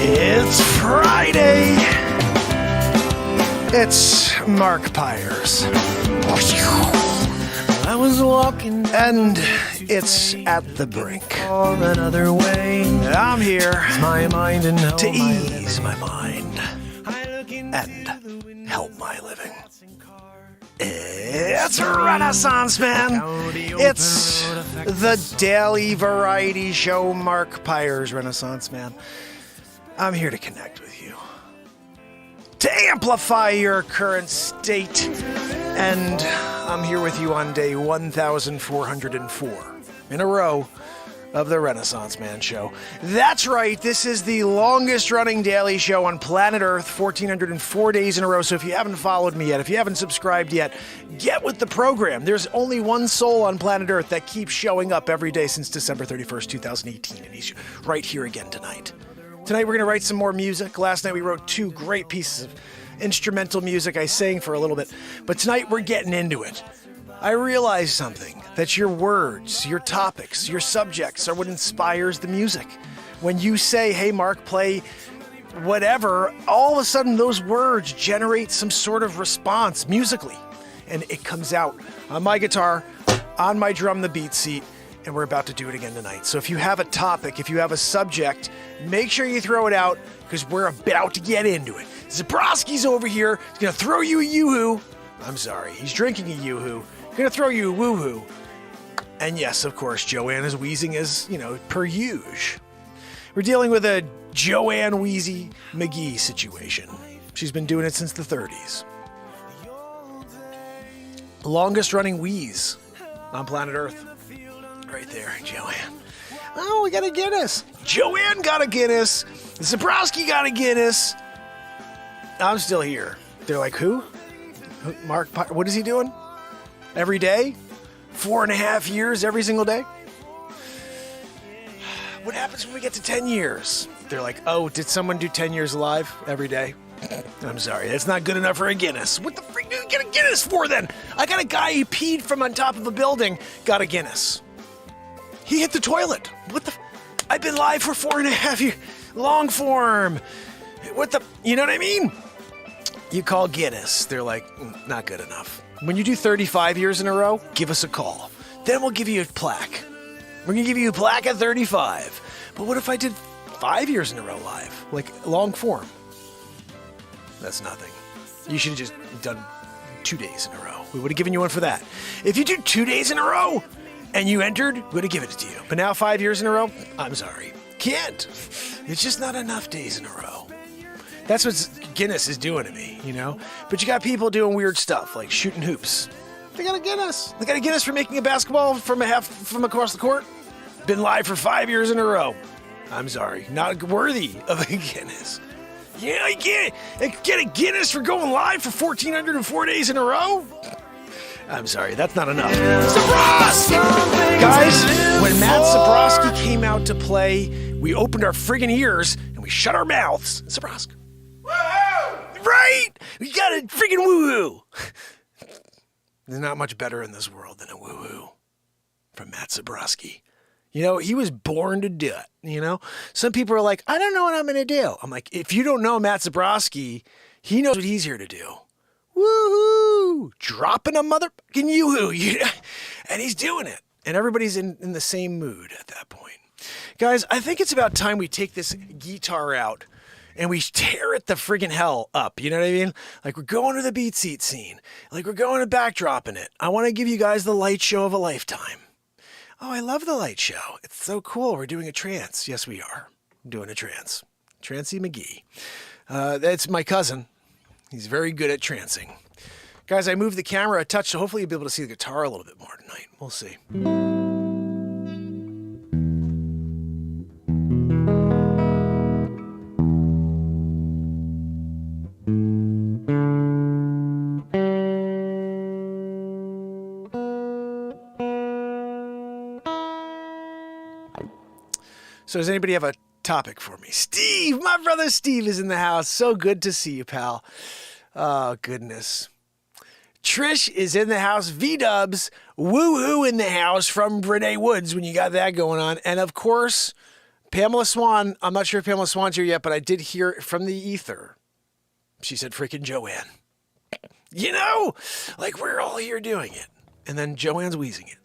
It's Friday. It's Mark Pires. I was walking, and it's At The Brink. Another way. I'm here My mind and to ease my mind and help my living. It's Renaissance Man. It's the daily variety show, Mark Pires, Renaissance Man. I'm here to connect with you, to amplify your current state, and I'm here with you on day 1404 in a row of the Renaissance Man Show. That's right, this is the longest running daily show on planet Earth, 1404 days in a row. So if you haven't followed me yet, if you haven't subscribed yet, get with the program. There's only one soul on planet Earth that keeps showing up every day since December 31st, 2018, and he's right here again tonight. Tonight we're going to write some more music. Last night we wrote 2 great pieces of instrumental music. I sang for a little bit, but tonight we're getting into it. I realized something, that your words, your topics, your subjects are what inspires the music. When you say, hey Mark, play whatever, all of a sudden those words generate some sort of response musically. And it comes out on my guitar, on my drum, the beat seat, and we're about to do it again tonight. So if you have a topic, if you have a subject, make sure you throw it out, because we're about to get into it. Zabrowski's over here. He's going to throw you a yoo-hoo. I'm sorry, he's drinking a yoo-hoo. Gonna throw you a woo-hoo. And yes, of course, Joanne is wheezing as, per usual. We're dealing with a Joanne Wheezy McGee situation. She's been doing it since the 30s. Longest running wheeze on planet Earth. Right there, Joanne. Oh, we got a Guinness. Joanne got a Guinness. Zabrowski got a Guinness. I'm still here. They're like, who? Mark, what is he doing? Every day? 4.5 years every single day? What happens when we get to 10 years? They're like, oh, did someone do 10 years alive every day? I'm sorry, that's not good enough for a Guinness. What the freak do you get a Guinness for then? I got a guy who peed from on top of a building, got a Guinness. He hit the toilet. What the? I've been live for 4.5 years. Long form. What the? You know what I mean? You call Guinness. They're like, not good enough. When you do 35 years in a row, give us a call. Then we'll give you a plaque. We're going to give you a plaque at 35. But what if I did 5 years in a row live? Like long form? That's nothing. You should have just done 2 days in a row. We would have given you one for that. If you do 2 days in a row and you entered, we would have given it to you. But now 5 years in a row? I'm sorry. Can't. It's just not enough days in a row. That's what Guinness is doing to me, But you got people doing weird stuff, like shooting hoops. They got a Guinness. They got a Guinness for making a basketball from across the court. Been live for 5 years in a row. I'm sorry, not worthy of a Guinness. Yeah, you can't get a Guinness for going live for 1,404 days in a row? I'm sorry, that's not enough. Zabrowski! Guys, when Matt Zabrowski came out to play, we opened our friggin' ears and we shut our mouths. Zabrowski. Woohoo! Right? We got a friggin' woohoo! There's not much better in this world than a woohoo from Matt Zabrowski. He was born to do it, Some people are like, I don't know what I'm going to do. I'm like, if you don't know Matt Zabrowski, he knows what he's here to do. Woohoo! Dropping a motherfucking yoo-hoo. And he's doing it. And everybody's in the same mood at that point. Guys, I think it's about time we take this guitar out and we tear it the friggin' hell up. You know what I mean? Like we're going to the beat seat scene. Like we're going to backdropping it. I want to give you guys the light show of a lifetime. Oh, I love the light show. It's so cool. We're doing a trance. Yes, we are. Doing a trance. Trancey McGee. That's my cousin. He's very good at trancing. Guys, I moved the camera a touch, so hopefully you'll be able to see the guitar a little bit more tonight. We'll see. So does anybody have a topic for me? Steve, my brother Steve is in the house. So good to see you, pal. Oh, goodness. Trish is in the house. V-dubs, woo-hoo in the house from Brene Woods when you got that going on. And of course, Pamela Swan. I'm not sure if Pamela Swan's here yet, but I did hear from the ether. She said freaking Joanne. You know, like we're all here doing it. And then Joanne's wheezing it.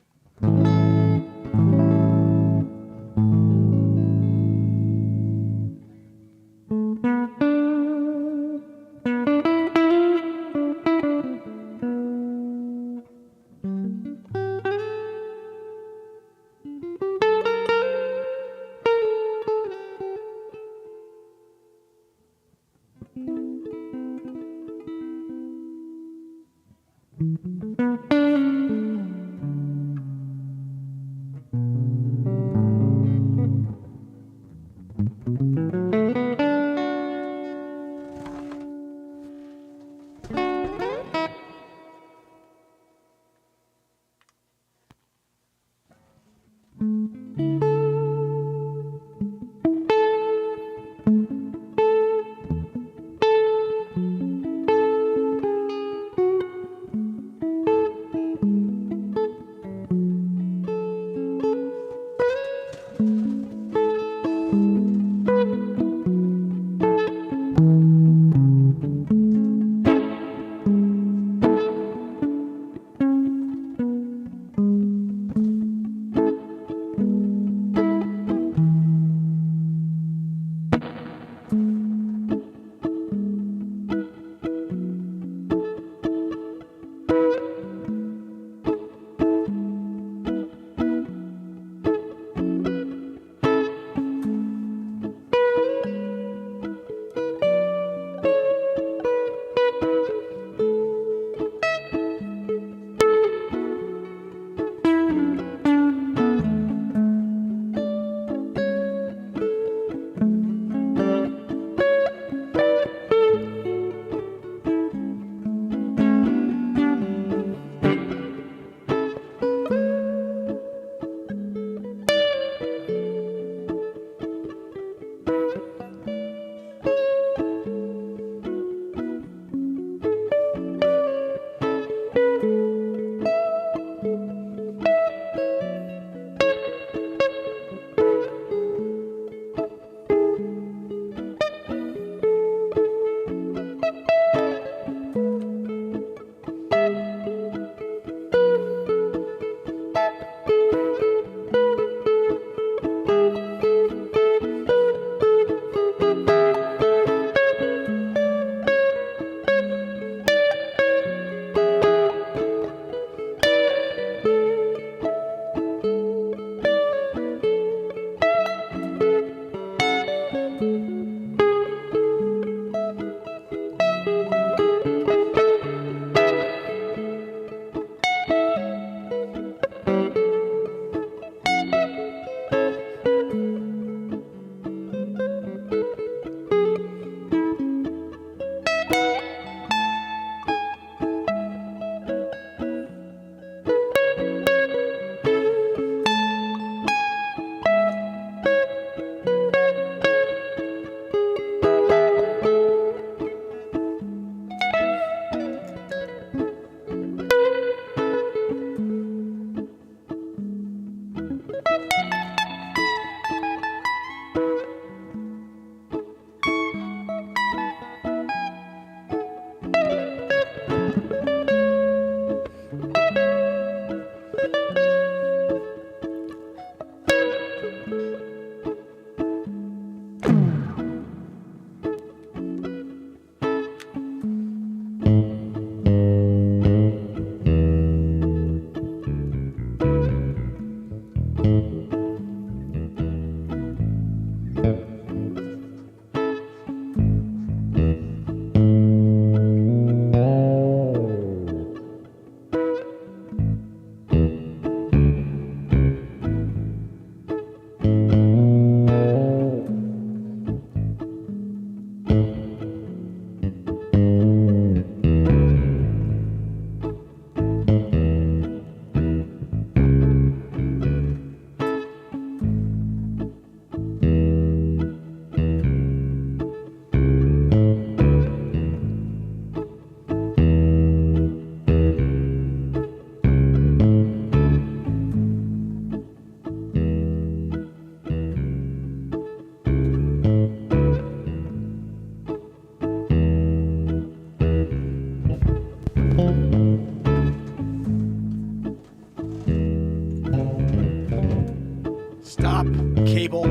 table.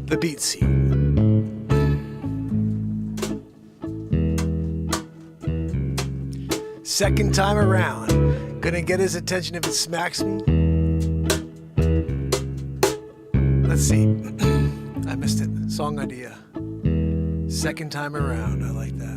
The beat seat. Second time around, gonna get his attention if it smacks me. Let's see. I missed it. Song idea. Second time around. I like that.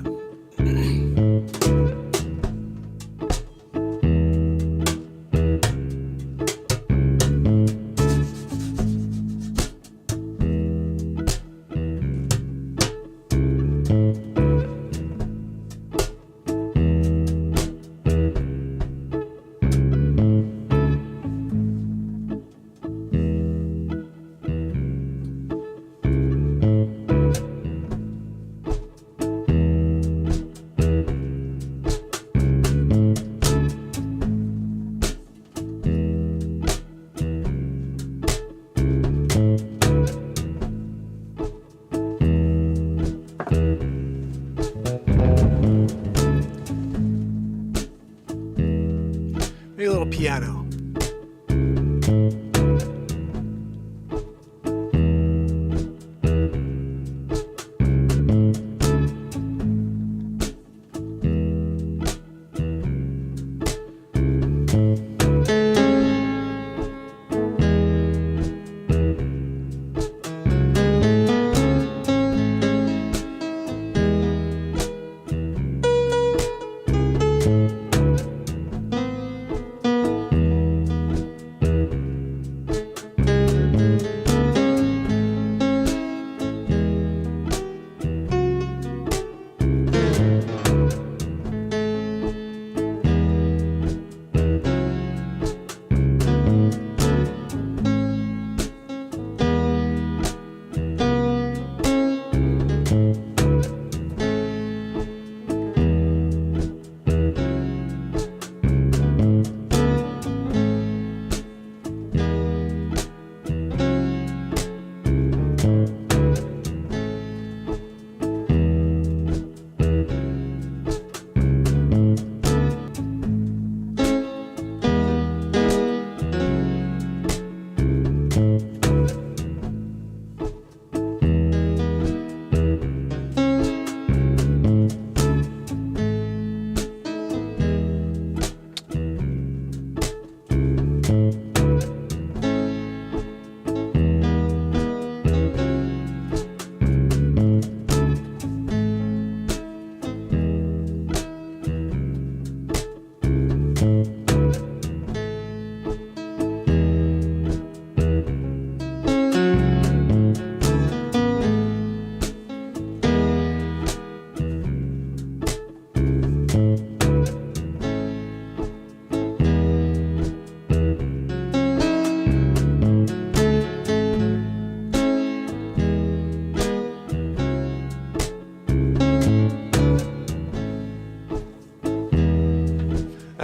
Maybe a little piano.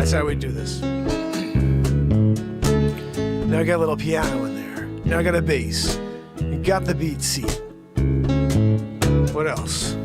That's how we do this. Now I got a little piano in there. Now I got a bass. You got the beat seat. What else?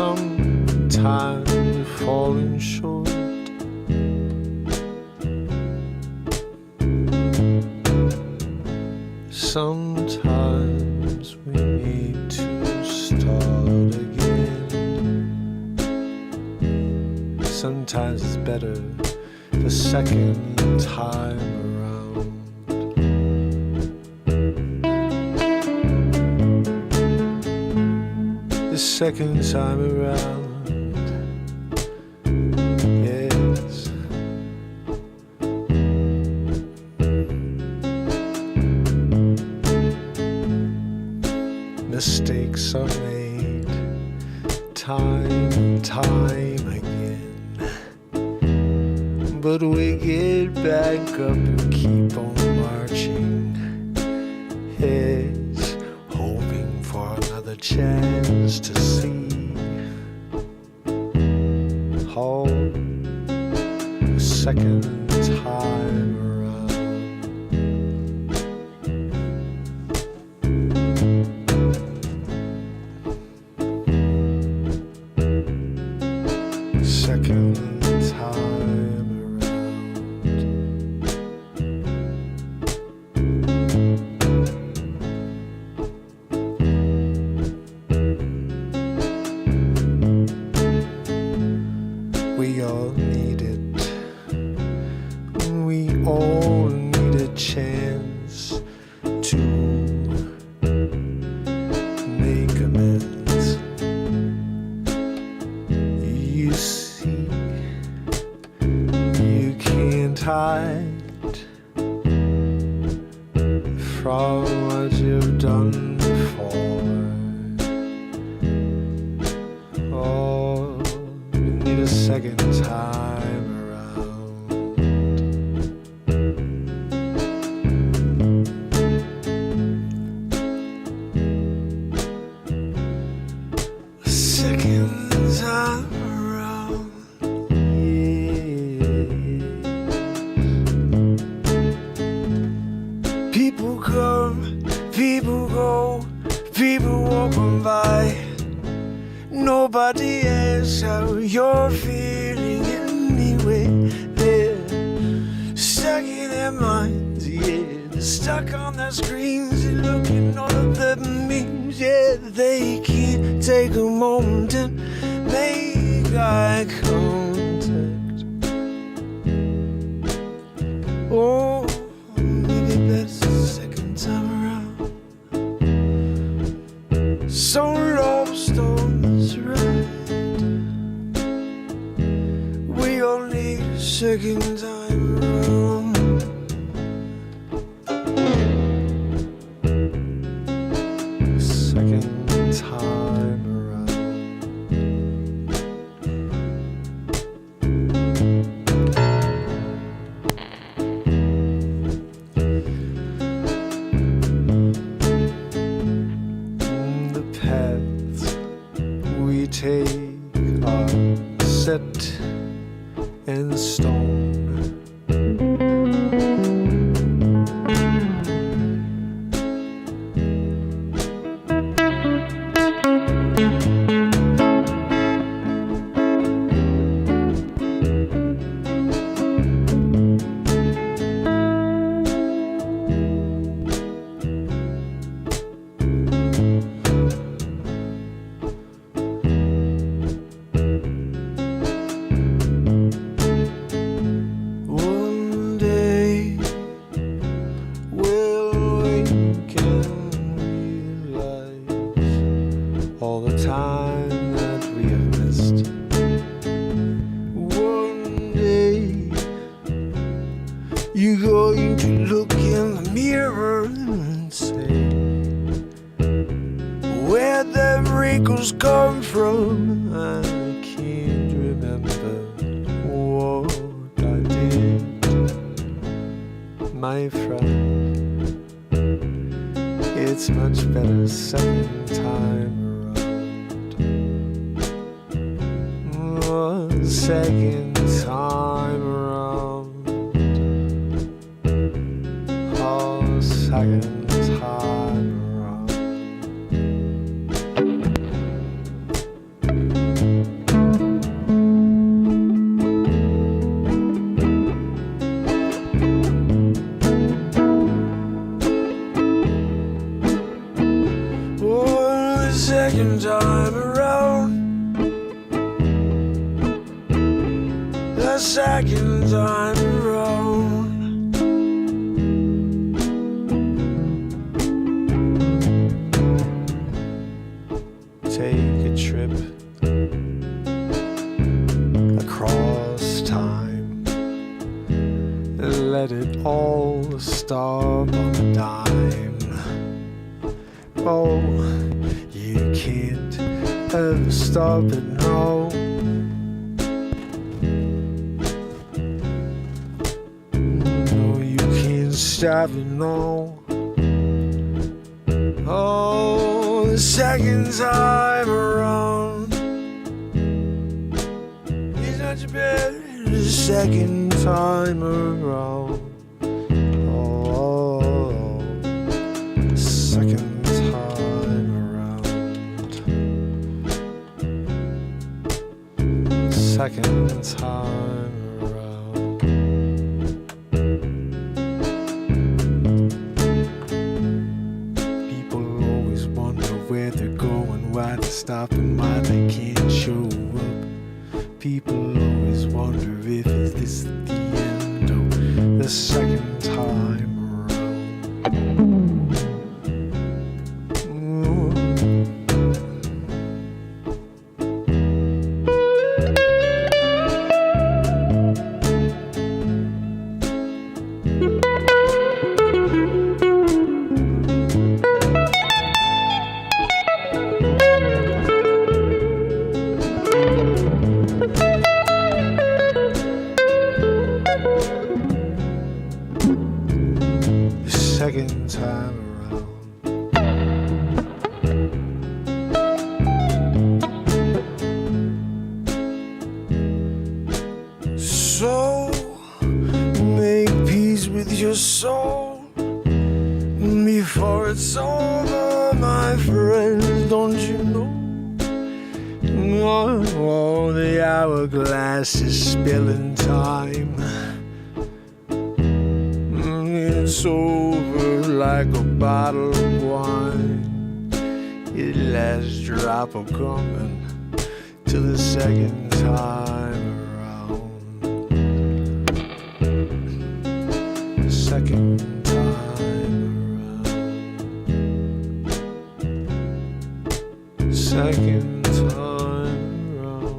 Sometimes we're falling short. Sometimes we need to start again. Sometimes it's better the second time around. The second time around. Mistakes are made time and time again, but we get back up and keep on marching. Heads hoping for another chance to see how the second time around. Second time around. We all need it. We all need a chance to make amends. You see, you can't hide from what you've done before. Oh, you need a second time around. A second time around. People come, people go, people walking by. Nobody asks how you're feeling anyway. They're stuck in their minds, yeah. They're stuck on their screens, they're looking all of the memes, yeah. They can't take a moment and make eye contact. Oh, maybe that's the second time around. So lost on this ride. We all need a second time around. Second time around. The paths we take are set in stone. One day we'll wake and realize all the time that we have missed. One day you're going to look in the mirror and say, where'd the wrinkles come from? I can't remember what I did, my friend. It's much better second time around. Oh, second time around. Oh, second time around. the second time around. The second time around. Take a trip across time. Let it all stop on a dime. Oh, you can't ever stop it, no. No, you can't stop it, no. Oh, the second time around. It's not your bed. The second time around. Oh, second time around. Second time around. People always wonder where they're going, why they're stopping, why they can't show up. People always wonder if it's this the end of the second time around. Second time around. So make peace with your soul before it's over, my friends. Don't you know? Oh, the hourglass is spilling time. It's over like a bottle of wine. It last drop of coming to the second time around. Second time around. Second time around.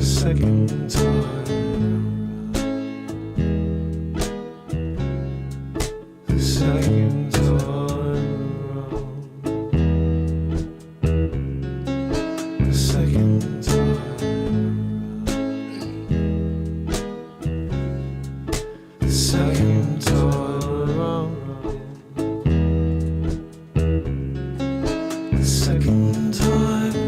Second time. Second time around. Second time around. Second time around. Second time around.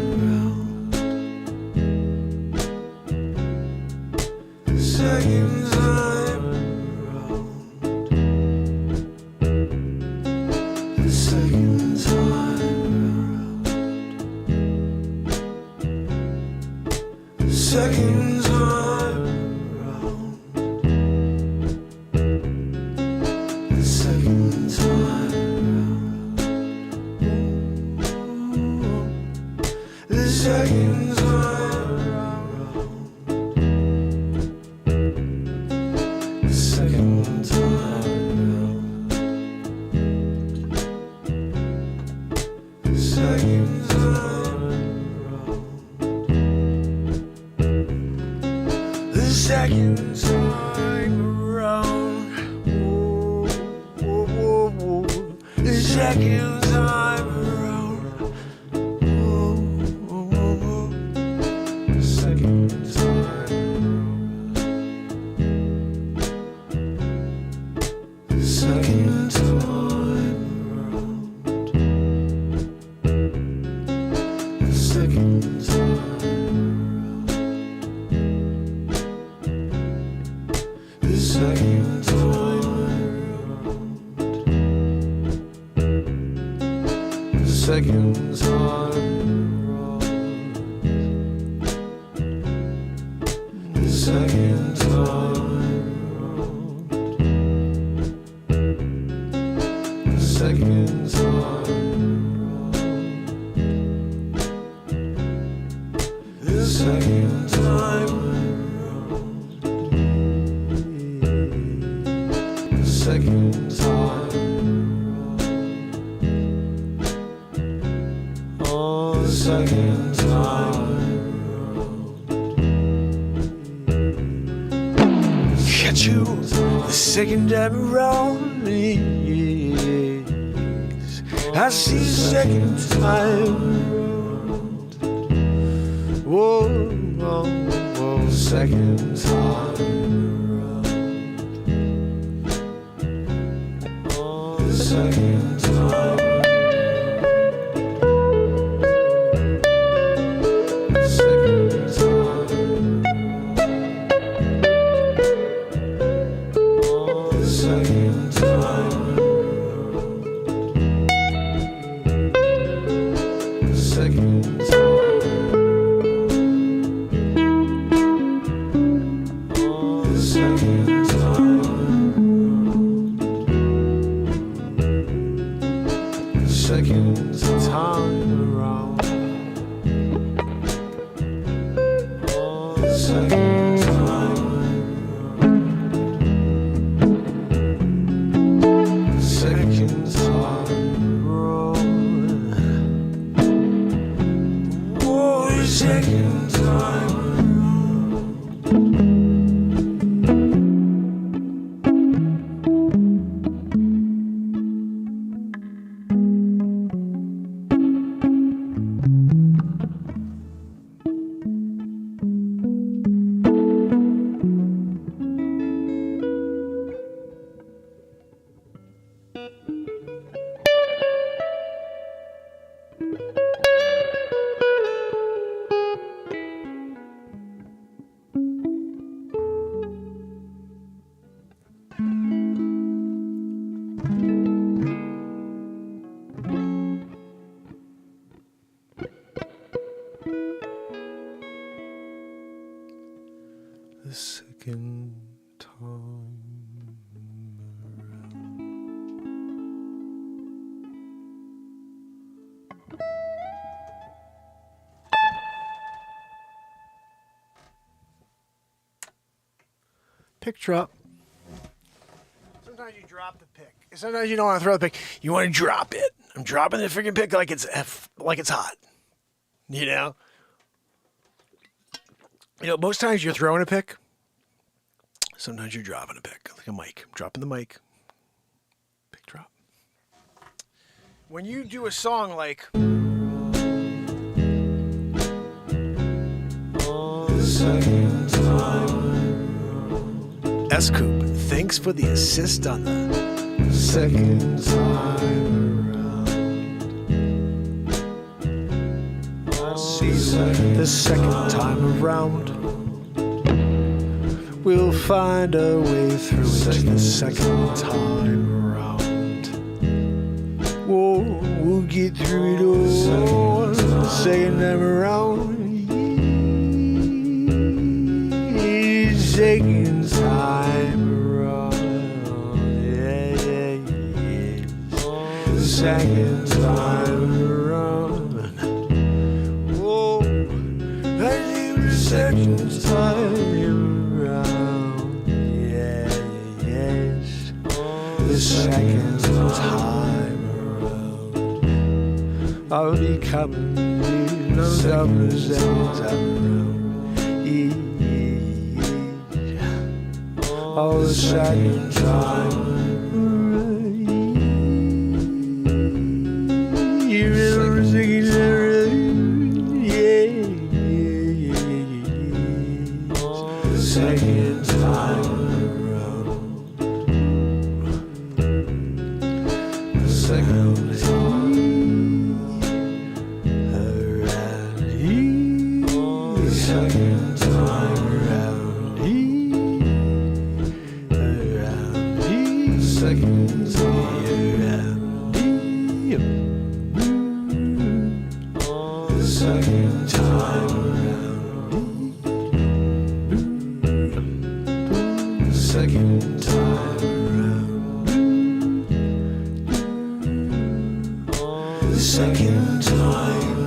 Second time. Second time around. Second time around. Second time around. The second time around. The second time around. Second time around. The second time around. Whoa, whoa, whoa, whoa. The second time around. Whoa, whoa, whoa, whoa. The second time around. The second time around. The second time around. The second time around. The second time around. The second time around. The second time. The second time. The second time. Oh, the second time. Catch you the second time around. Yes. I see the second time. Whoa, whoa, whoa, second time. Oh, the second time. The second time around. Pick drop. Sometimes you drop the pick. Sometimes you don't want to throw the pick. You want to drop it. I'm dropping the freaking pick like it's hot. You know? You know, most times you're throwing a pick. Sometimes you're dropping a pick, like a mic. I'm dropping the mic. Pick drop. When you do a song like S-Coop, thanks for the assist on the second time around. I see the second time around. We'll find a way through it the second time around. Whoa, we'll get through it all the second time around. Second time around. Yeah, yeah, yeah. Second time around. Whoa, I need the second time around. Yeah, yes. The second time around. I'll be coming in the second time around. All the second time. You remember singing yeah, yeah, yeah. Second time around. The second time around here. The second time around here. Second time around here. The second time around. The second time around. second time.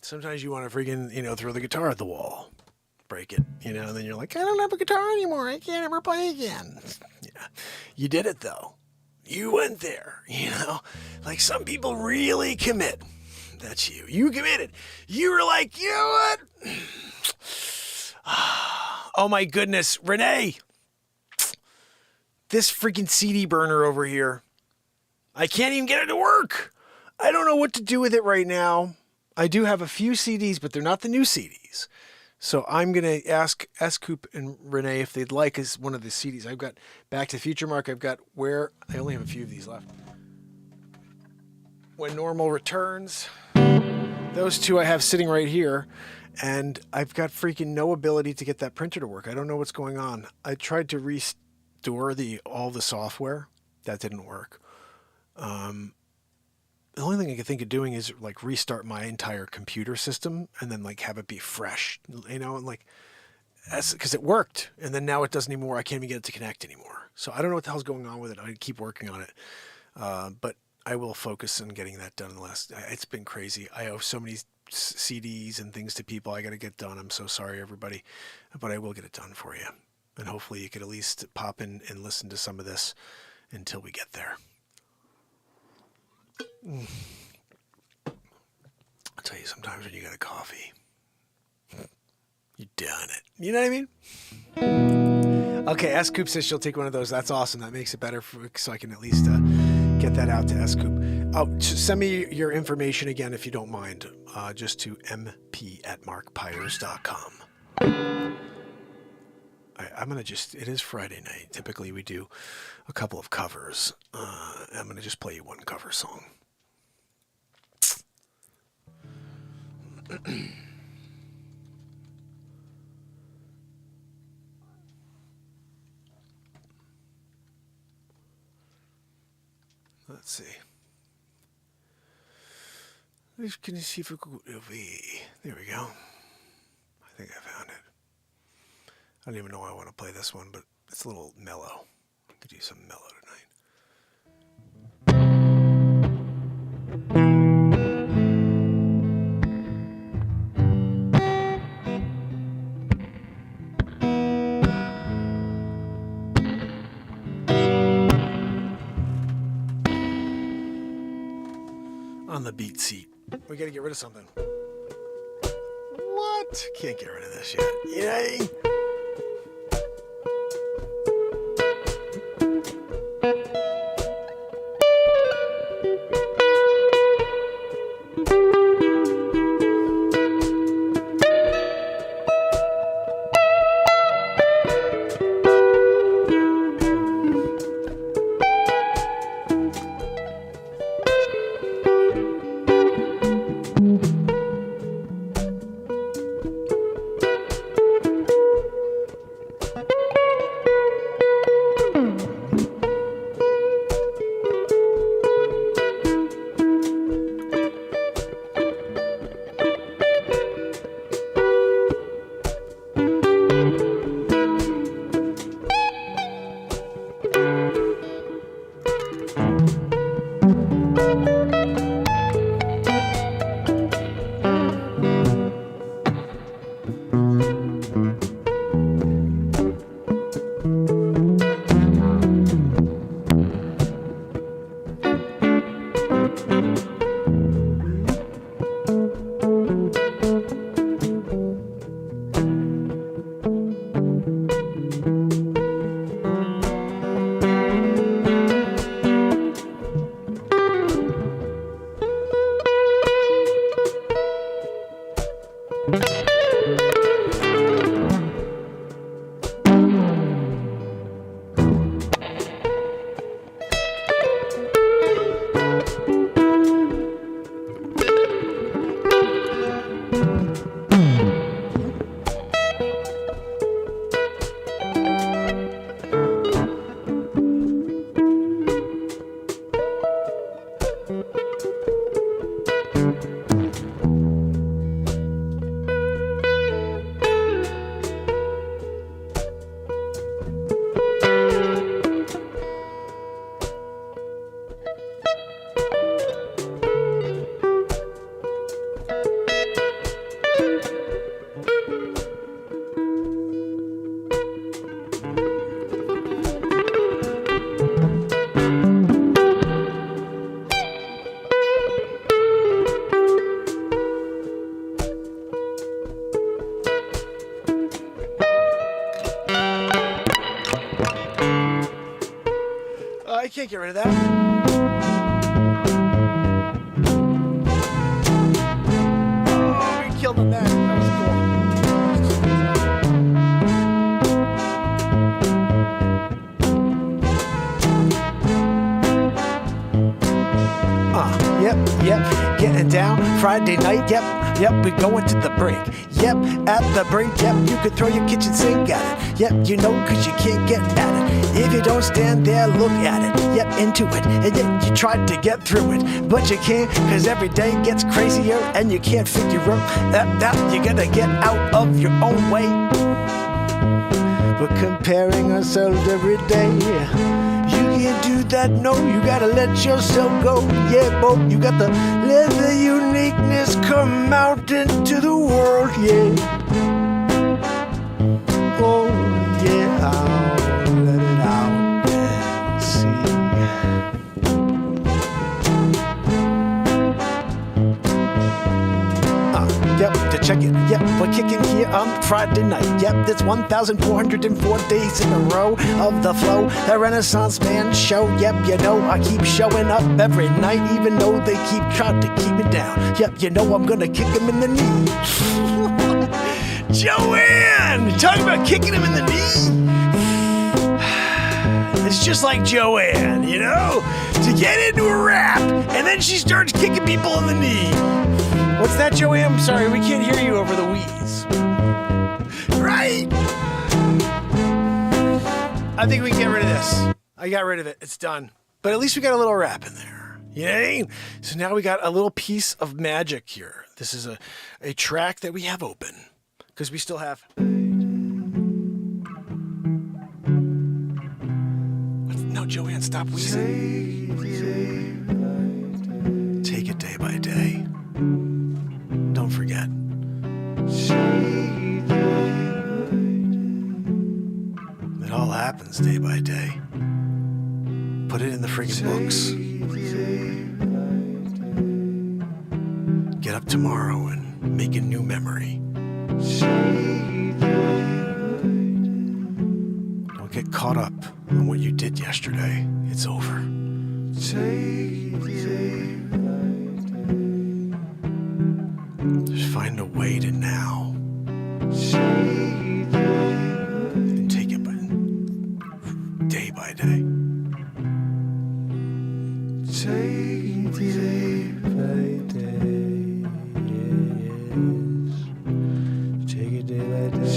Sometimes you want to freaking, throw the guitar at the wall, break it, and then you're like, I don't have a guitar anymore. I can't ever play again. Yeah. You did it though. You went there, like some people really commit. That's you. You committed. You were like, you know what? Oh my goodness, Renee, this freaking CD burner over here. I can't even get it to work. I don't know what to do with it right now. I do have a few CDs, but they're not the new CDs. So I'm going to ask S-Coop and Renee if they'd like as one of the CDs. I've got Back to the Future, Mark. I've got Where... I only have a few of these left. When Normal Returns. Those two I have sitting right here. And I've got freaking no ability to get that printer to work. I don't know what's going on. I tried to restore all the software. That didn't work. The only thing I could think of doing is like restart my entire computer system and then like have it be fresh, and like that's because it worked. And then now it doesn't anymore. I can't even get it to connect anymore. So I don't know what the hell's going on with it. I keep working on it. But I will focus on getting that done it's been crazy. I owe so many CDs and things to people I got to get done. I'm so sorry, everybody, but I will get it done for you. And hopefully you could at least pop in and listen to some of this until we get there. I'll tell you, sometimes when you got a coffee, you done it. You know what I mean? Okay, S-Coop says she'll take one of those. That's awesome. That makes it better so I can at least get that out to S-Coop. Oh, send me your information again if you don't mind. Just to mp@markpires.com. I'm going to it is Friday night. Typically we do a couple of covers. I'm going to just play you one cover song. Let's see. Can you see if we go? There we go. I think I found it. I don't even know why I want to play this one, but it's a little mellow. I could do something mellow tonight. On the beat seat. We gotta get rid of something. What? Can't get rid of this yet. Yay! can't get rid of that. Oh, we killed on that. That was cool. Yep, getting down Friday night, yep, we going to the brink, yep, at the brink, yep, you could throw your kitchen sink at it, yep, you know, cause you can't get at it, if you don't stand there, look at it, yep, into it, and yet you tried to get through it, but you can't, cause every day gets crazier, and you can't figure out that you gotta get out of your own way, we're comparing ourselves every day. You can't do that, no, you gotta let yourself go. Yeah, boy, you got to let the uniqueness come out into the world, yeah. Oh, yeah, I'll let it out and see. Yep, to check it. Yep, we're kicking here on Friday night. Yep, there's 1,404 days in a row of the flow, the Renaissance Man show. Yep, you know I keep showing up every night, even though they keep trying to keep me down. Yep, you know I'm gonna kick him in the knee. Joanne, talking about kicking him in the knee. It's just like Joanne, you know, to get into a rap, and then she starts kicking people in the knee. What's that, Joanne? I'm sorry, we can't hear you over the wheeze. Right? I think we can get rid of this. I got rid of it. It's done. But at least we got a little rap in there. You know what I mean? So now we got a little piece of magic here. This is a track that we have open. Because we still have... No, Joanne, stop wheezing. Take it day by day. Don't forget. It all happens day by day. Put it in the friggin' books. Get up tomorrow and make a new memory. Don't get caught up on what you did yesterday. It's over. Just find a way to now. And take it day by day. Take day by day. Yes. Take it day by day.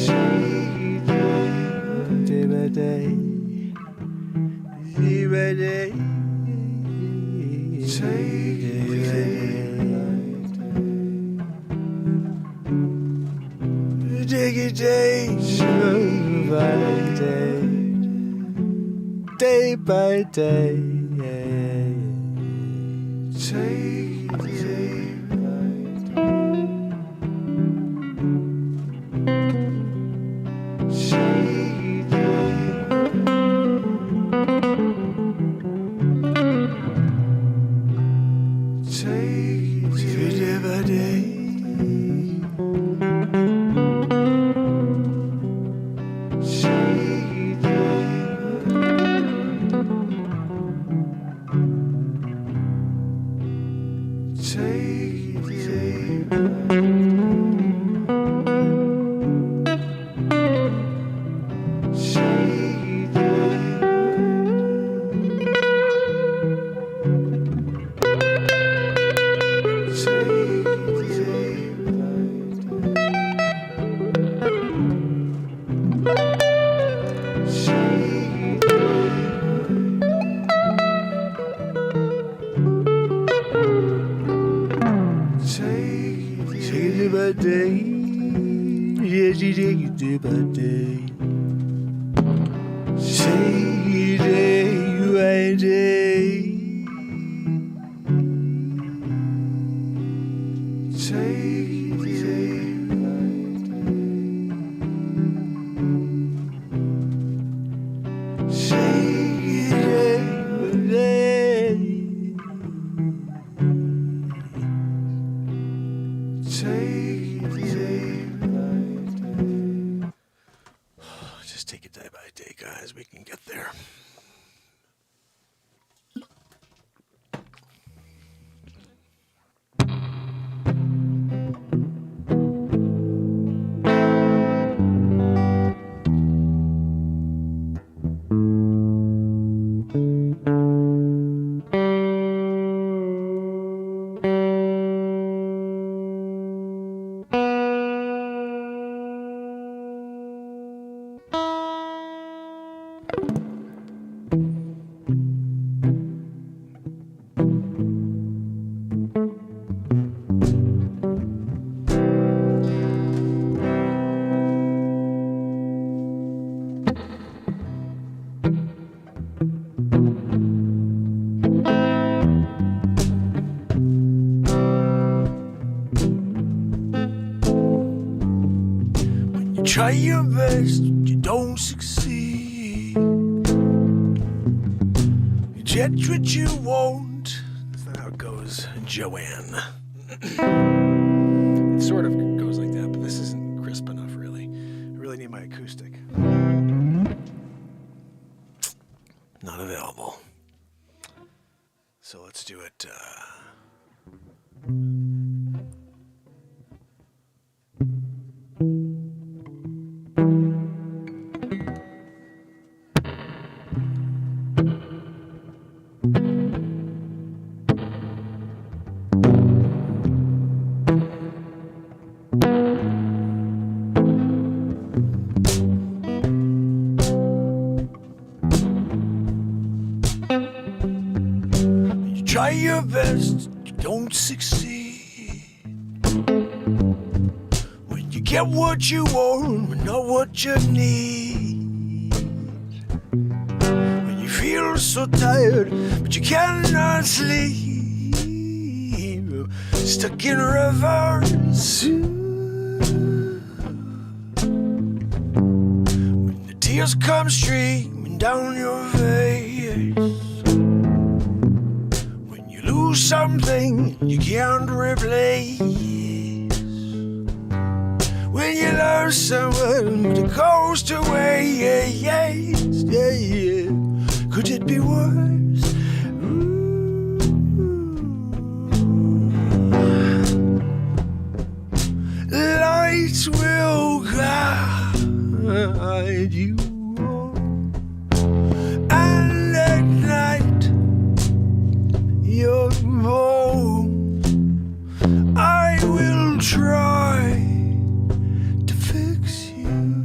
Day by day. Day by day. Take it day by day. Take it day by day, yeah. Take it day by day. Just take it day by day, guys. We can get there. try your best, you don't succeed. You get what you want. That's not how it goes, Joanne. It sort of goes like that, but this isn't crisp enough, really. I really need my acoustic. Not available. So let's do it. Try your best, you don't succeed. When you get what you want, but not what you need. When you feel so tired, but you cannot sleep. Stuck in reverse. When the tears come streaming down your face. Lose something you can't replace. When you love someone but it goes to waste, could it be worse? Lights will guide you and ignite your bones. I will try to fix you.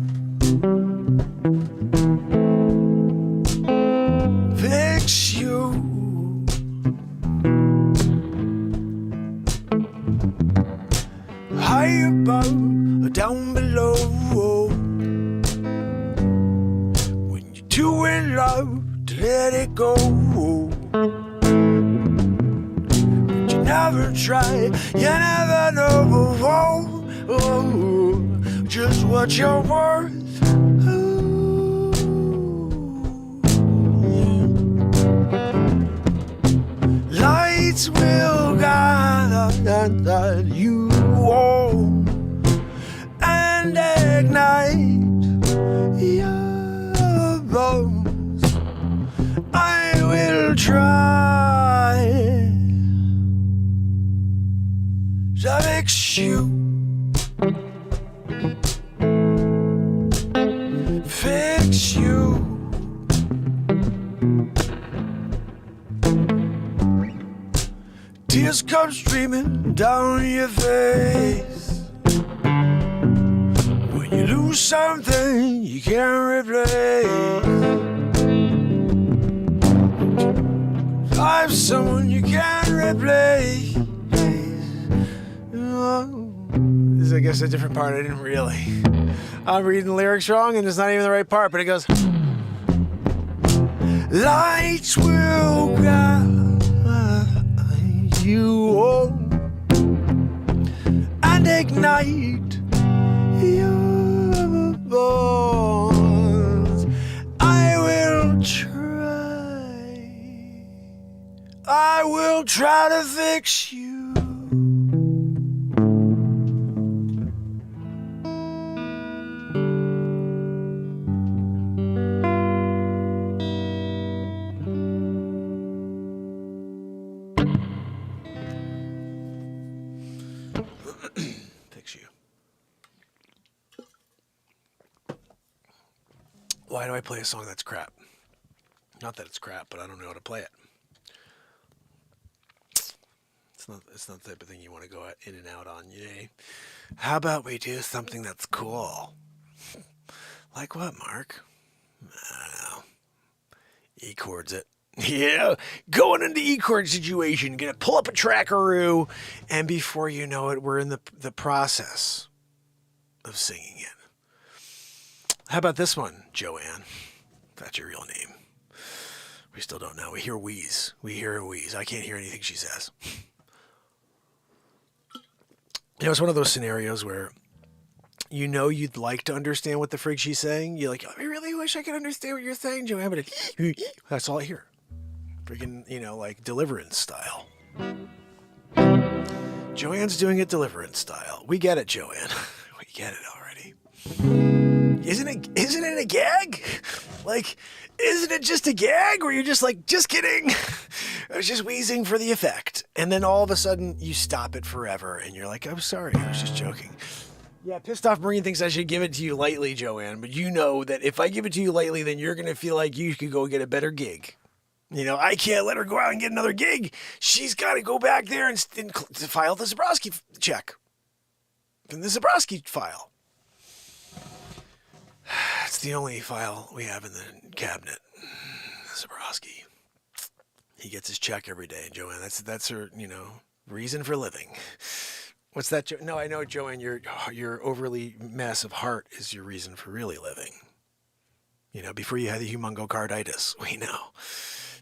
Fix you. High above or down below. When you're too in love to let it go. Never try, you never know just what you're worth. Lights will guide you home and ignite your bones. I will try to fix you. Fix you. Tears come streaming down your face. When you lose something you can't replace. Life's someone you can't replace. This is, I guess, a different part. I didn't really. I'm reading the lyrics wrong, and it's not even the right part, but it goes. Lights will guide you home and ignite your bones. I will try to fix you. Fix you. Why do I play a song that's crap? Not that it's crap, but I don't know how to play it. It's not the type of thing you want to go in and out on, you know? How about we do something that's cool? Like what, Mark? I don't know. E chords it. Yeah, going into E-chord situation, gonna pull up a trackaroo, and before you know it, we're in the process of singing it. How about this one, Joanne? If that's your real name. We still don't know. We hear wheeze. We hear a wheeze. I can't hear anything she says. You know, it's one of those scenarios where you know you'd like to understand what the frig she's saying. You're like, I really wish I could understand what you're saying, Joanne, but that's all I hear. Freaking, like Deliverance style. Joanne's doing it Deliverance style. We get it, Joanne. We get it already. Isn't it a gag? Like, isn't it just a gag where you're just like, just kidding? I was just wheezing for the effect. And then all of a sudden you stop it forever and you're like, I'm sorry, I was just joking. Yeah, Pissed Off Marine thinks I should give it to you lightly, Joanne, but you know that if I give it to you lightly, then you're going to feel like you could go get a better gig. I can't let her go out and get another gig. She's got to go back there and file the Zabrowski check. From the Zabrowski file. It's the only file we have in the cabinet. Zabrowski. He gets his check every day, Joanne. That's her, reason for living. What's that? No, I know, Joanne, your overly massive heart is your reason for really living. Before you had the humongocarditis, we know.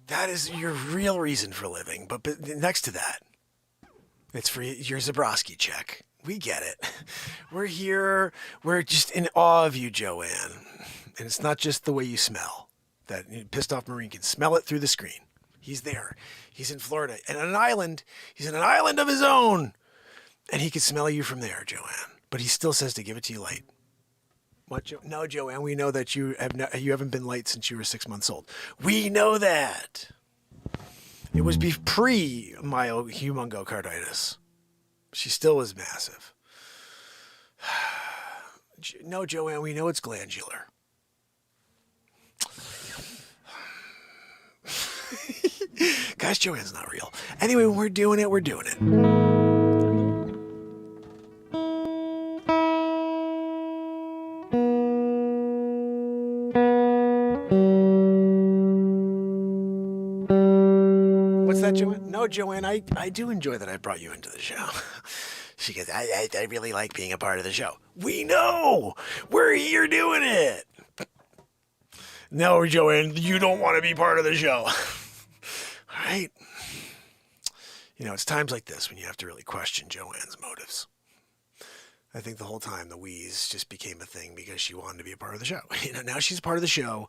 That is your real reason for living. But next to that, it's for your Zabrowski check. We get it. We're here. We're just in awe of you, Joanne. And it's not just the way you smell. That Pissed Off Marine can smell it through the screen. He's there. He's in Florida. And on an island. He's in an island of his own. And he can smell you from there, Joanne. But he still says to give it to you light. What, No, Joanne, we know that you haven't been light since you were 6 months old. We know that. It was pre-humongocarditis. She still was massive. No, Joanne, we know it's glandular. Guys, Joanne's not real. Anyway, when we're doing it, we're doing it. What's that, Joanne? No, Joanne, I do enjoy that I brought you into the show. She goes, I really like being a part of the show. We know! We're here doing it! No, Joanne, you don't want to be part of the show. All right? It's times like this when you have to really question Joanne's motives. I think the whole time the wheeze just became a thing because she wanted to be a part of the show. Now she's a part of the show,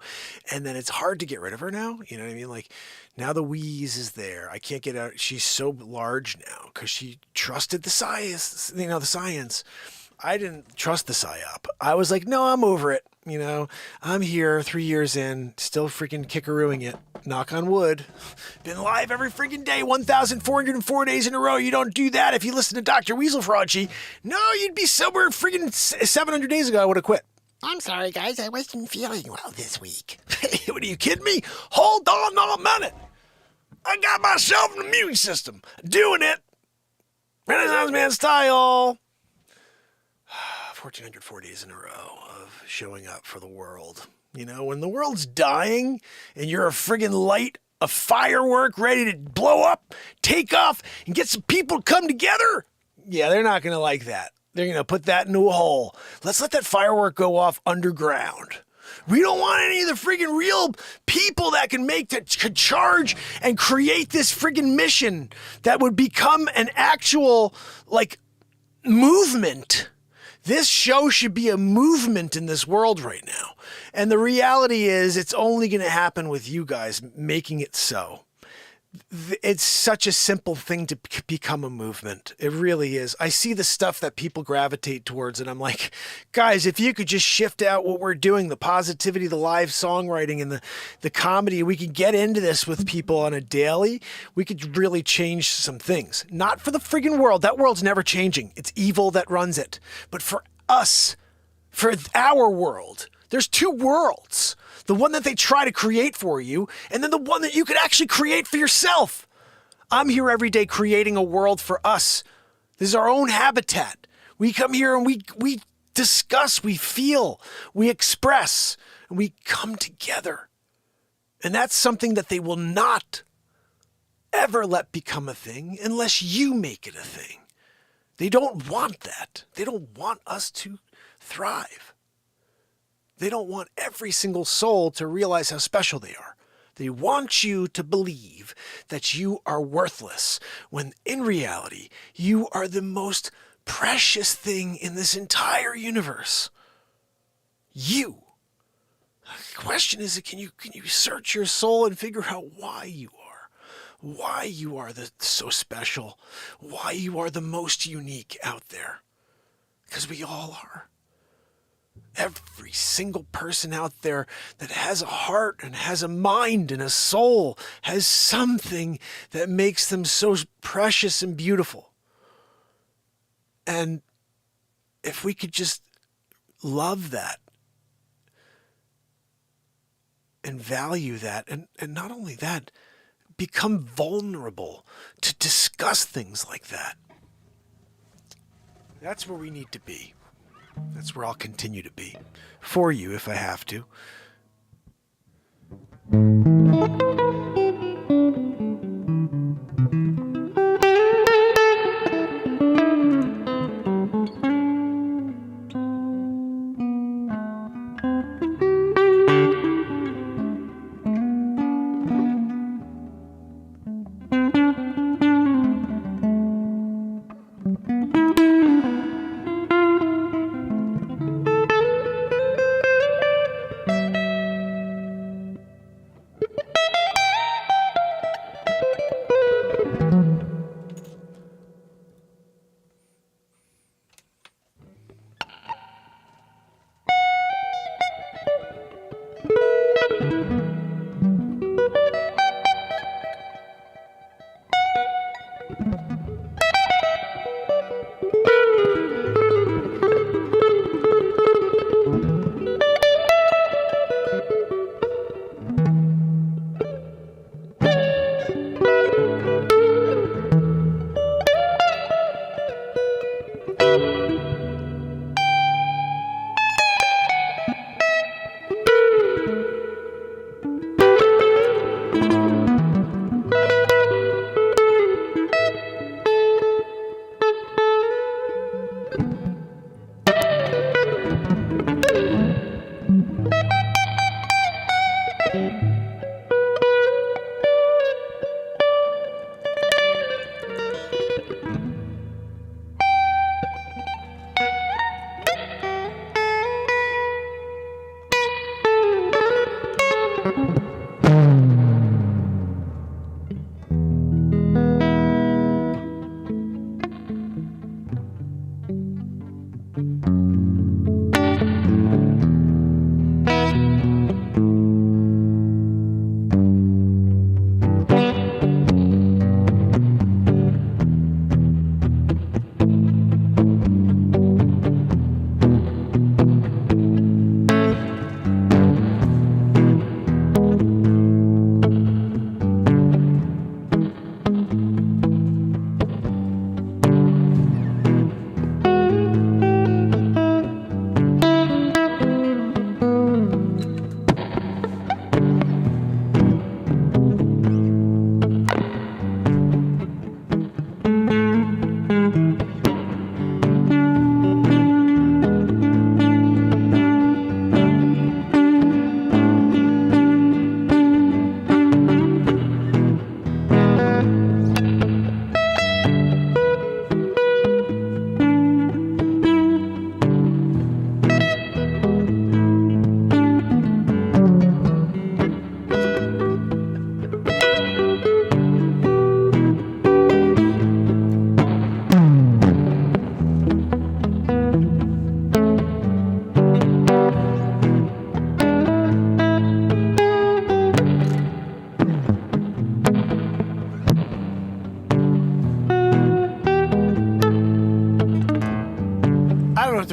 and then it's hard to get rid of her now. You know what I mean? Like, now the wheeze is there. I can't get out. She's so large now because she trusted the science. The science. I didn't trust the psyop. I was like, no, I'm over it. I'm here 3 years in, still freaking kickarooing it. Knock on wood. Been live every freaking day, 1,404 days in a row. You don't do that if you listen to Dr. Weasel Frauchi. No, you'd be sober freaking 700 days ago. I would have quit. I'm sorry, guys. I wasn't feeling well this week. What, are you kidding me? Hold on a minute. I got myself an immune system. Doing it. Renaissance Man style. 1,404 days in a row of showing up for the world. When the world's dying and you're a friggin' light, a firework ready to blow up, take off, and get some people to come together, yeah, they're not going to like that. They're going to put that into a hole. Let's let that firework go off underground. We don't want any of the friggin' real people that could charge and create this friggin' mission that would become an actual, movement. This show should be a movement in this world right now. And the reality is it's only going to happen with you guys making it so. It's such a simple thing to become a movement. It really is. I see the stuff that people gravitate towards and I'm like, guys, if you could just shift out what we're doing, the positivity, the live songwriting and the comedy, we could get into this with people on a daily, we could really change some things. Not for the friggin' world. That world's never changing. It's evil that runs it. But for us, for our world, there's two worlds. The one that they try to create for you, and then the one that you could actually create for yourself. I'm here every day creating a world for us. This is our own habitat. We come here and we discuss, we feel, we express, and we come together. And that's something that they will not ever let become a thing unless you make it a thing. They don't want that. They don't want us to thrive. They don't want every single soul to realize how special they are. They want you to believe that you are worthless, when in reality, you are the most precious thing in this entire universe. You. The question is, can you search your soul and figure out why you are? Why you are so special? Why you are the most unique out there? Because we all are. Every single person out there that has a heart and has a mind and a soul has something that makes them so precious and beautiful. And if we could just love that and value that, and not only that, become vulnerable to discuss things like that. That's where we need to be. That's where I'll continue to be. For you, if I have to.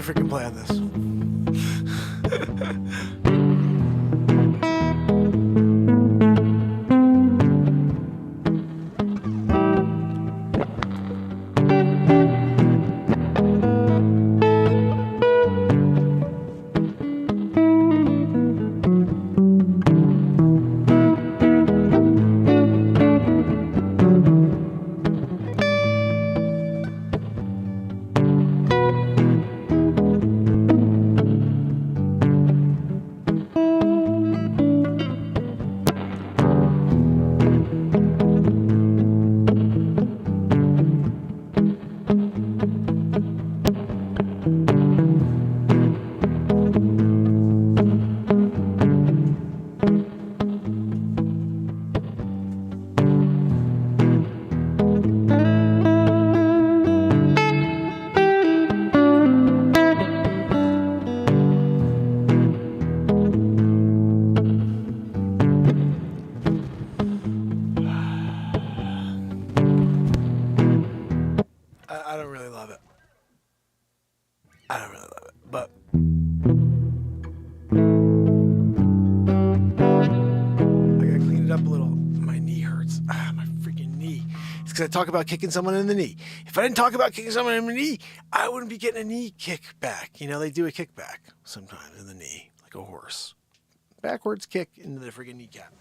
to freaking play on this. don't really love it. But I gotta clean it up a little. My knee hurts. My freaking knee. It's because I talk about kicking someone in the knee. If I didn't talk about kicking someone in the knee, I wouldn't be getting a knee kick back. You know, they do a kickback sometimes in the knee, like a horse. Backwards kick into the freaking kneecap.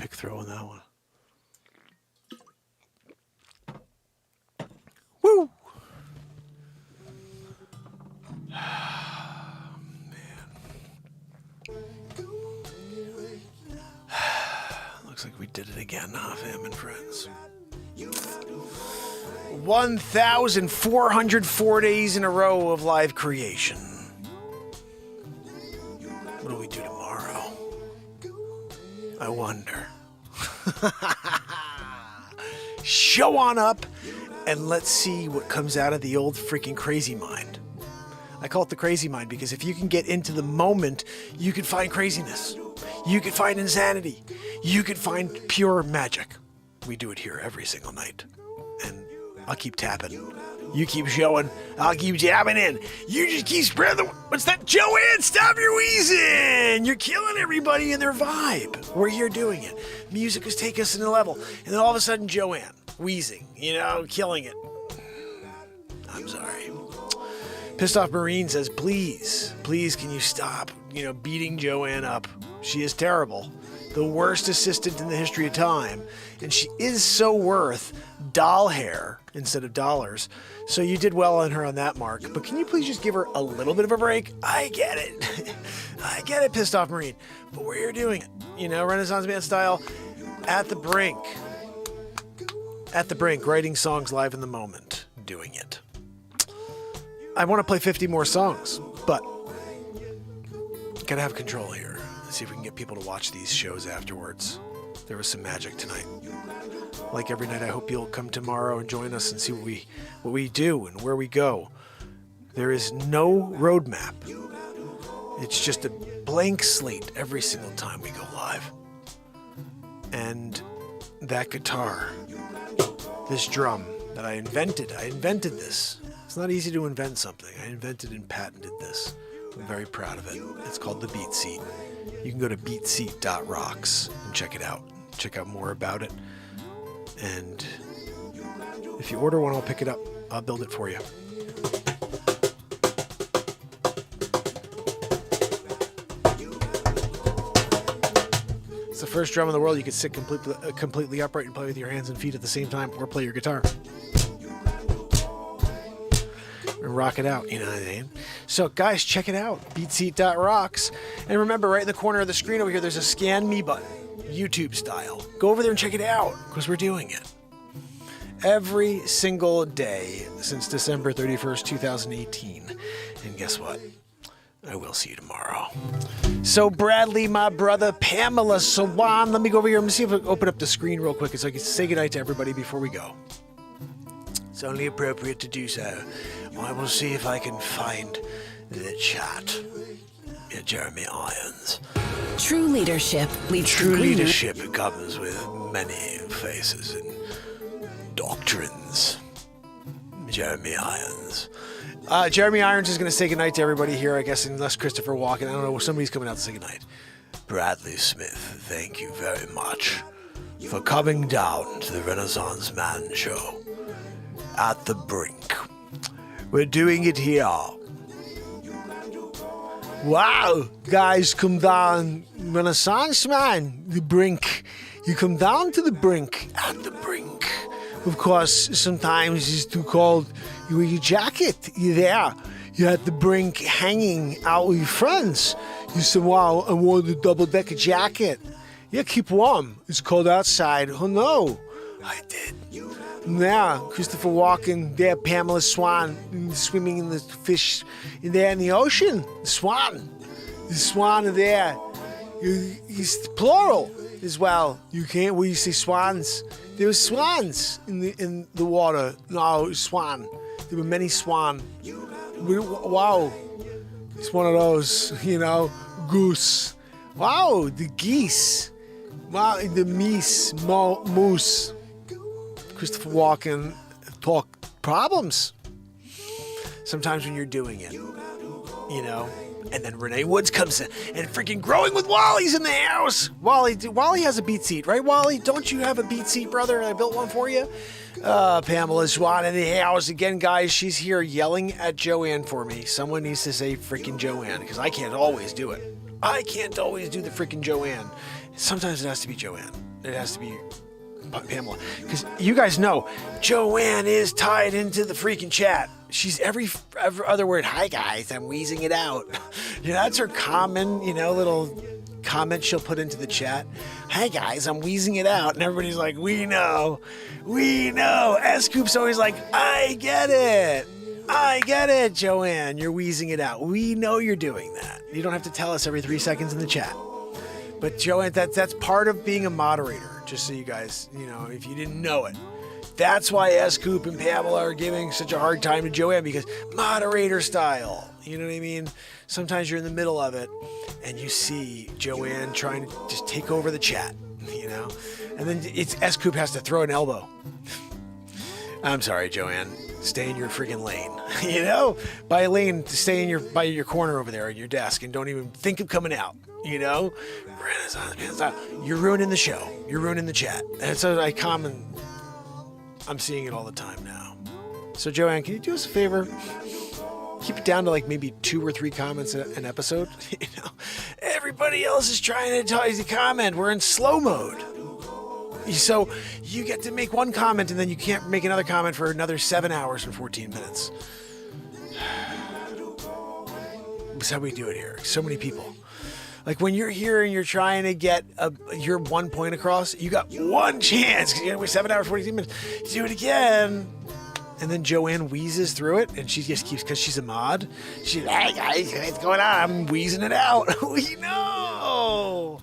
pick throw on that one. Woo! Looks like we did it again, huh, fam and friends? 1,404 days in a row of live creation. What do we do tomorrow? I wonder. Show on up and let's see what comes out of the old freaking crazy mind. I call it the crazy mind because if you can get into the moment, you can find craziness. You can find insanity. You can find pure magic. We do it here every single night. And I'll keep tapping. You keep showing. I'll keep jabbing in. You just keep spreading the... What's that? Joanne, stop your wheezing! You're killing everybody in their vibe. We're here doing it. Music has taken us to the level. And then all of a sudden, Joanne, wheezing. You know, killing it. I'm sorry. Pissed Off Marine says, please, can you stop, beating Joanne up? She is terrible. The worst assistant in the history of time. And she is so worth doll hair instead of dollars. So you did well on her on that, Mark. But can you please just give her a little bit of a break? I get it. I get it, Pissed Off Marine. But we're here doing it. Renaissance man style. At the Brink. At the Brink, writing songs live in the moment. Doing it. I want to play 50 more songs, but gotta have control here. Let's see if we can get people to watch these shows afterwards. There was some magic tonight. Like every night, I hope you'll come tomorrow and join us and see what we do and where we go. There is no roadmap. It's just a blank slate every single time we go live. And that guitar, this drum that I invented this. It's not easy to invent something. I invented and patented this. I'm very proud of it. It's called the Beat Seat. You can go to beatseat.rocks and check it out. Check out more about it. And if you order one, I'll pick it up. I'll build it for you. It's the first drum in the world you can sit completely upright and play with your hands and feet at the same time or play your guitar. And rock it out, you know what I mean? So, guys, check it out. Beatseat.rocks. And remember, right in the corner of the screen over here, there's a Scan Me button, YouTube style. Go over there and check it out, because we're doing it. Every single day since December 31st, 2018. And guess what? I will see you tomorrow. So, Bradley, my brother, Pamela, Sawan, let me go over here. Let me see if I can open up the screen real quick so I can say goodnight to everybody before we go. It's only appropriate to do so. I will see if I can find the chat. Yeah, Jeremy Irons. True leadership leads True leadership comes with many faces and doctrines. Jeremy Irons. Jeremy Irons is going to say goodnight to everybody here, I guess, unless Christopher Walken. I don't know, somebody's coming out to say goodnight. Bradley Smith, thank you very much for coming down to the Renaissance Man Show. At the Brink. We're doing it here. Wow, guys, come down. Renaissance Man, the Brink. You come down to the Brink. At the Brink. Of course, sometimes it's too cold. You wear your jacket. You're there. You're at the Brink hanging out with your friends. You say, wow, I wore the double-decker jacket. Yeah, keep warm. It's cold outside. Oh, no. I did. Yeah, Christopher Walken, there, Pamela Swan, swimming in the fish there in the ocean. The swan are there. He's plural as well. You can't, where you say swans. There were swans in the water. No, swan. There were many swan. Wow. It's one of those, goose. Wow, the geese. Wow, the moose. Christopher Walken talk problems. Sometimes when you're doing it, and then Renee Woods comes in and freaking Growing with Wally's in the house. Wally has a beat seat, right, Wally? Don't you have a beat seat, brother? I built one for you. Pamela Swan in the house again, guys. She's here yelling at Joanne for me. Someone needs to say freaking Joanne because I can't always do it. I can't always do the freaking Joanne. Sometimes it has to be Joanne. It has to be Pamela. Because you guys know, Joanne is tied into the freaking chat. She's every other word. Hi, guys. I'm wheezing it out. That's her common, little comment she'll put into the chat. Hey, guys, I'm wheezing it out. And everybody's like, we know. S-Coop's always like, I get it, Joanne. You're wheezing it out. We know you're doing that. You don't have to tell us every 3 seconds in the chat. But Joanne, that's part of being a moderator, just so you guys, if you didn't know it. That's why S-Coop and Pamela are giving such a hard time to Joanne, because moderator style. You know what I mean? Sometimes you're in the middle of it, and you see Joanne trying to just take over the chat, And then S-Coop has to throw an elbow. I'm sorry, Joanne. Stay in your freaking lane. By lane, stay by your corner over there at your desk and don't even think of coming out. Renaissance man style. You're ruining the show. You're ruining the chat. And so I'm seeing it all the time now. So Joanne, can you do us a favor? Keep it down to like maybe 2 or 3 comments an episode. Everybody else is trying to comment. We're in slow mode. So you get to make one comment and then you can't make another comment for another 7 hours and 14 minutes. That's how we do it here. So many people. Like when you're here and you're trying to get your 1 point across, you got one chance. We're 7 hours, 14 minutes. Do it again. And then Joanne wheezes through it, and she just keeps, because she's a mod. She's like, hey guys, what's going on? I'm wheezing it out. We know.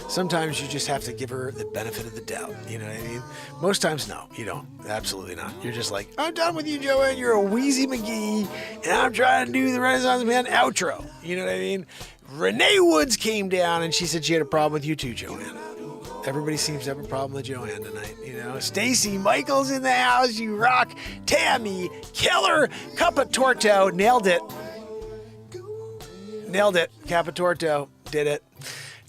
Sometimes you just have to give her the benefit of the doubt. You know what I mean? Most times, no, you don't. Absolutely not. You're just like, I'm done with you, Joanne. You're a Wheezy McGee, and I'm trying to do the Renaissance Man outro. You know what I mean? Renee Woods came down, and she said she had a problem with you too, Joanne. Everybody seems to have a problem with Joanne tonight, Stacy Michaels in the house, you rock. Tammy, killer, Capatorto, nailed it. Capatorto, did it.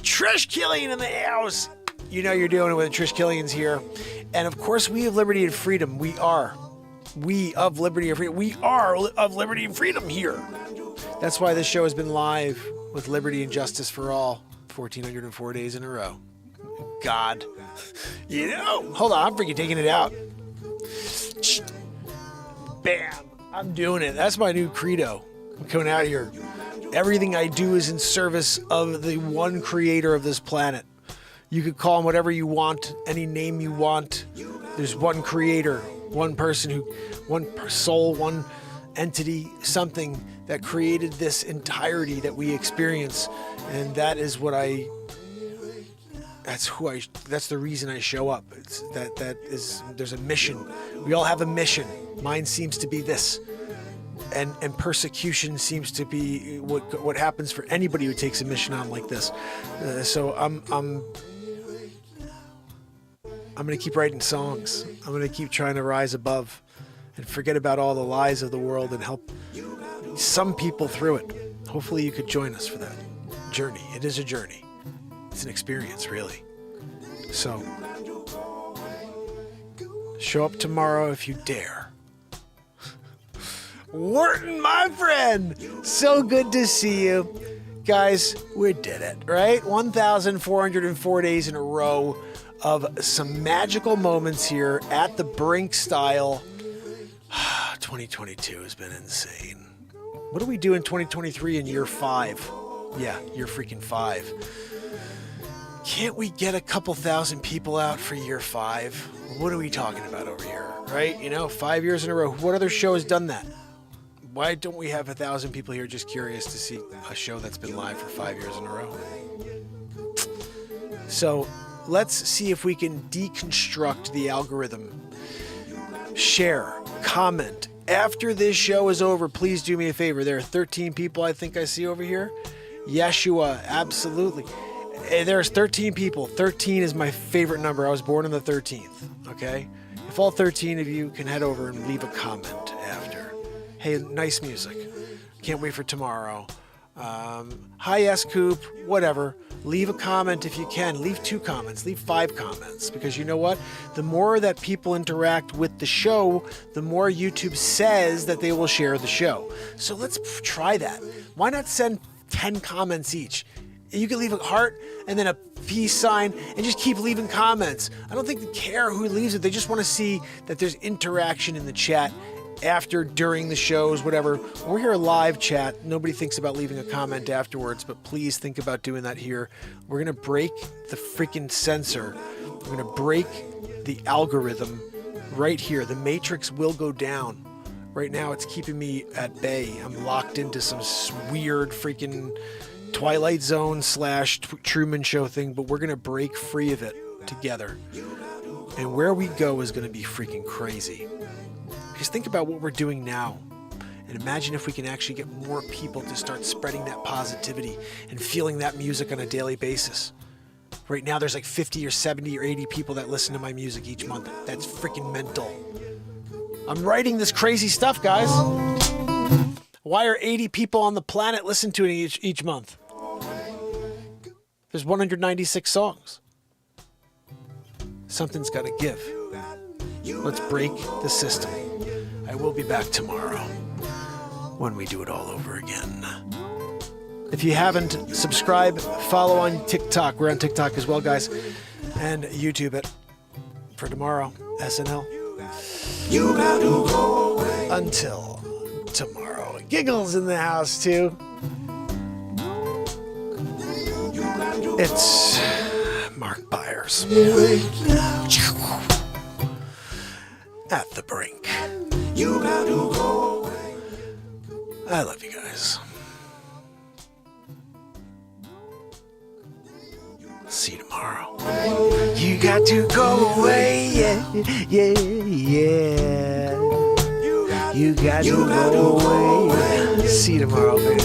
Trish Killian in the house. You're doing it when Trish Killian's here. And of course, we have liberty and freedom. We are of liberty and freedom. We are of liberty and freedom here. That's why this show has been live with liberty and justice for all 1,404 days in a row. God. Hold on, I'm freaking taking it out. Bam. I'm doing it. That's my new credo. I'm coming out here. Everything I do is in service of the one creator of this planet. You could call him whatever you want, any name you want. There's one creator, one person one soul, one entity, something that created this entirety that we experience. And that is what that's the reason I show up. There's a mission. We all have a mission. Mine seems to be this. And persecution seems to be what happens for anybody who takes a mission on like this. So I'm going to keep writing songs. I'm going to keep trying to rise above and forget about all the lies of the world and help some people through it. Hopefully you could join us for that journey. It is a journey. It's an experience, really. So show up tomorrow if you dare. Wharton, my friend, so good to see you. Guys, we did it, right? 1,404 days in a row of some magical moments here at the Brink style. 2022 has been insane. What do we do in 2023 in year 5? Yeah, year freaking 5. Can't we get a couple thousand people out for year 5? What are we talking about over here, right? 5 years in a row. What other show has done that? Why don't we have 1,000 people here just curious to see a show that's been live for 5 years in a row? So let's see if we can deconstruct the algorithm. Share, comment. After this show is over, please do me a favor. There are 13 people I think I see over here. Yeshua, absolutely. There's 13 people. 13 is my favorite number. I was born on the 13th, okay? If all 13 of you can head over and leave a comment after. Hey, nice music. Can't wait for tomorrow. Hi, S-Coop, whatever. Leave a comment if you can. Leave 2 comments. Leave 5 comments. Because you know what? The more that people interact with the show, the more YouTube says that they will share the show. So let's try that. Why not send 10 comments each? You can leave a heart and then a peace sign and just keep leaving comments. I don't think they care who leaves it. They just want to see that there's interaction in the chat after, during the shows, whatever. When we're here live chat, nobody thinks about leaving a comment afterwards, but please think about doing that here. We're going to break the freaking censor. We're going to break the algorithm right here. The matrix will go down. Right now, it's keeping me at bay. I'm locked into some weird freaking Twilight Zone / Truman Show thing, but we're going to break free of it together. And where we go is going to be freaking crazy. Because think about what we're doing now. And imagine if we can actually get more people to start spreading that positivity and feeling that music on a daily basis. Right now, there's like 50 or 70 or 80 people that listen to my music each month. That's freaking mental. I'm writing this crazy stuff, guys. Why are 80 people on the planet listen to it each month? There's 196 songs. Something's got to give. Let's break the system. I will be back tomorrow when we do it all over again. If you haven't, subscribe, follow on TikTok. We're on TikTok as well, guys. And YouTube it for tomorrow. SNL. You got to go away. Until tomorrow. Giggles in the house, too. It's Mark Byers. At the brink. You got to go away. I love you guys. See you tomorrow. You got to go away, yeah, yeah, yeah. You got to go away. See you tomorrow, baby.